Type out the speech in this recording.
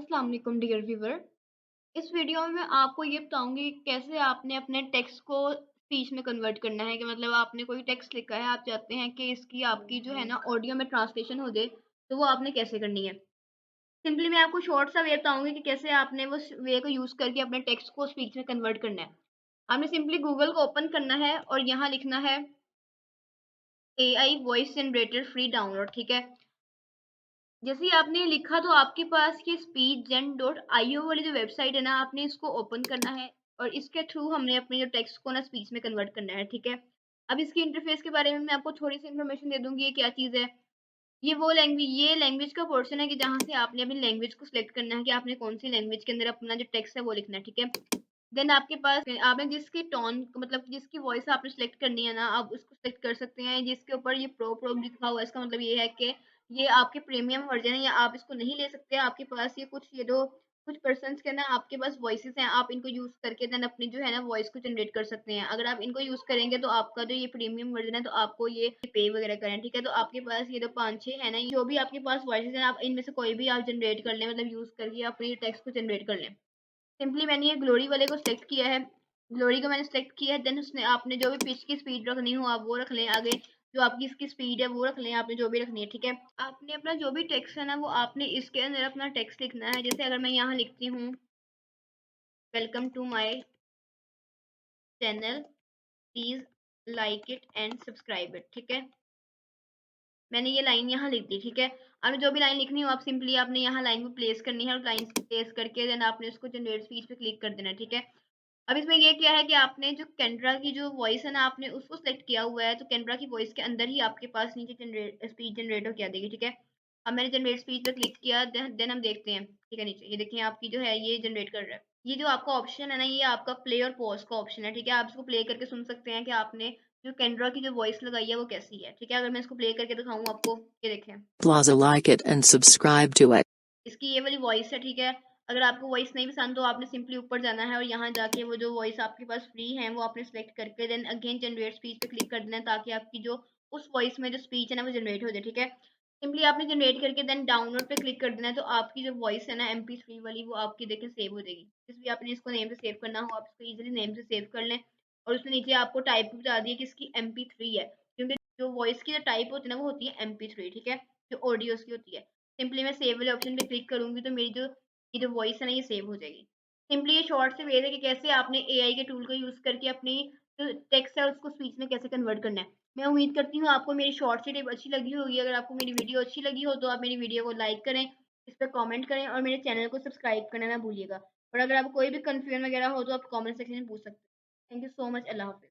अस्सलाम वालेकुम dear viewer. इस वीडियो में मैं आपको ये बताऊंगी कि कैसे आपने अपने टेक्स्ट को स्पीच में कन्वर्ट करना है। कि मतलब आपने कोई टेक्स्ट लिखा है, आप चाहते हैं कि इसकी आपकी जो है ना ऑडियो में ट्रांसलेशन हो जाए, तो वो आपने कैसे करनी है। सिंपली मैं आपको शॉर्ट सा वे बताऊंगी कि कैसे आपने वो वे को यूज करके अपने टेक्स्ट को स्पीच में कन्वर्ट करना है। आपने सिंपली गूगल को ओपन करना है और यहाँ लिखना है AI voice generator free download. ठीक है, जैसे ही आपने लिखा तो आपके पास ये speechgen.io वाली जो वेबसाइट है ना, आपने इसको ओपन करना है और इसके थ्रू हमने अपने जो टेक्स्ट को ना स्पीच में कन्वर्ट करना है। ठीक है, अब इसकी इंटरफेस के बारे में मैं आपको थोड़ी सी इन्फॉर्मेशन दे दूंगी, ये क्या चीज़ है। ये लैंग्वेज का पोर्शन है कि जहाँ से आपने अपनी लैंग्वेज को सिलेक्ट करना है कि आपने कौन सी लैंग्वेज के अंदर अपना जो टेक्स्ट है वो लिखना है। ठीक है, देन आपके पास आपने जिसकी टोन मतलब जिसकी वॉइस आपने सेलेक्ट करनी है ना, आप उसको सेलेक्ट कर सकते हैं। जिसके ऊपर ये प्रो लिखा हुआ है, इसका मतलब ये है कि ये आपके प्रीमियम वर्जन है या आप इसको नहीं ले सकते। आपके पास ये दो कुछ पर्सन्स के ना आपके पास वॉइसेस हैं, आप इनको यूज करके देन अपनी जो है ना वॉइस को जनरेट कर सकते हैं। अगर आप इनको यूज करेंगे तो आपका जो ये प्रीमियम वर्जन है तो आपको ये पे वगैरह करें। ठीक है, तो आपके पास ये दो 5-6 है ना, जो भी आपके पास वॉइसेस हैं, आप इनमें से कोई भी आप जनरेट कर लें, मतलब यूज करके अपनी टेक्स्ट को जनरेट कर लें। सिंपली मैंने ये ग्लोरी वाले को सिलेक्ट किया है। ग्लोरी को मैंने सिलेक्ट किया है, देन उसने आपने जो भी पिच की स्पीड रखनी हो आप वो रख लें। आगे जो आपकी इसकी स्पीड है वो रख लें, आपने जो भी रखनी है। ठीक है, आपने अपना जो भी टेक्स्ट है ना वो आपने इसके अंदर अपना टेक्स्ट लिखना है। जैसे अगर मैं यहाँ लिखती हूँ welcome to my channel, please like it and subscribe it. ठीक है, मैंने ये लाइन यहाँ लिख दी। ठीक है, आपने जो भी लाइन लिखनी हो आप सिंपली आपने यहाँ लाइन को प्लेस करनी है और लाइन प्लेस करके देन आपने उसको जनरेट स्पीच पे क्लिक कर देना है। ठीक है, अब इसमें ये क्या है कि आपने जो केंड्रा की जो वॉइस है ना आपने उसको सेलेक्ट किया हुआ है, तो केंड्रा की वॉइस के अंदर ही आपके पास नीचे जनरेट स्पीच जनरेट हो क्या देगी। ठीक है, अब मैंने जनरेट स्पीच पे क्लिक किया, देन हम देखते हैं। ठीक है, नीचे ये देखिए आपकी जो है ये जनरेट कर रहा है। ये जो आपका ऑप्शन है ना, ये आपका प्ले और पॉज का ऑप्शन है। ठीक है, आप इसको प्ले करके सुन सकते हैं कि आपने जो केंड्रा की जो वॉइस लगाई है वो कैसी है। ठीक है, अगर मैं इसको प्ले करके दिखाऊं आपको, ये देखें Plaza like it and subscribe to it. इसकी ये वाली वॉइस है। ठीक है, अगर आपको वॉइस नहीं पसंद तो आपने सिंपली ऊपर जाना है और यहाँ जाके वो जो वॉइस आपके पास फ्री है वो आपने सेलेक्ट करके देन अगेन जनरेट स्पीच पे क्लिक कर देना है, ताकि आपकी जो उस वॉइस में जो स्पीच है ना वो जनरेट हो जाए। ठीक है, सिंपली आपने जनरेट करके देन डाउनलोड पे क्लिक कर देना है, तो आपकी जो वॉइस है ना MP3 वाली वो आपकी देखें सेव हो जाएगी। जिस भी आपने इसको नेम से सेव करना हो आप इसको इजिली नेम से सेव कर लें और उसमें नीचे आपको टाइप बता दिए कि इसकी MP3 है, क्योंकि जो वॉइस की जो टाइप होती है ना वो होती है MP3। ठीक है, जो ऑडियोज की होती है। सिंपली मैं सेव वाले ऑप्शन पे क्लिक करूंगी तो मेरी जो वॉइस है ना ये सेव हो जाएगी। सिंपली ये शॉर्ट से वे है कि कैसे आपने AI के टूल को यूज करके अपनी जो टेक्स्ट है उसको स्पीच में कैसे कन्वर्ट करना है। मैं उम्मीद करती हूँ आपको मेरी शॉर्ट सी टिप अच्छी लगी होगी। अगर आपको मेरी वीडियो अच्छी लगी हो तो आप मेरी वीडियो को लाइक करें, इस पर कमेंट करें और मेरे चैनल को सब्सक्राइब करना ना भूलिएगा। और अगर आपको कोई भी कंफ्यूजन वगैरह हो तो आप कमेंट सेक्शन में पूछ सकते हैं। Thank you so much. Allah Hafiz.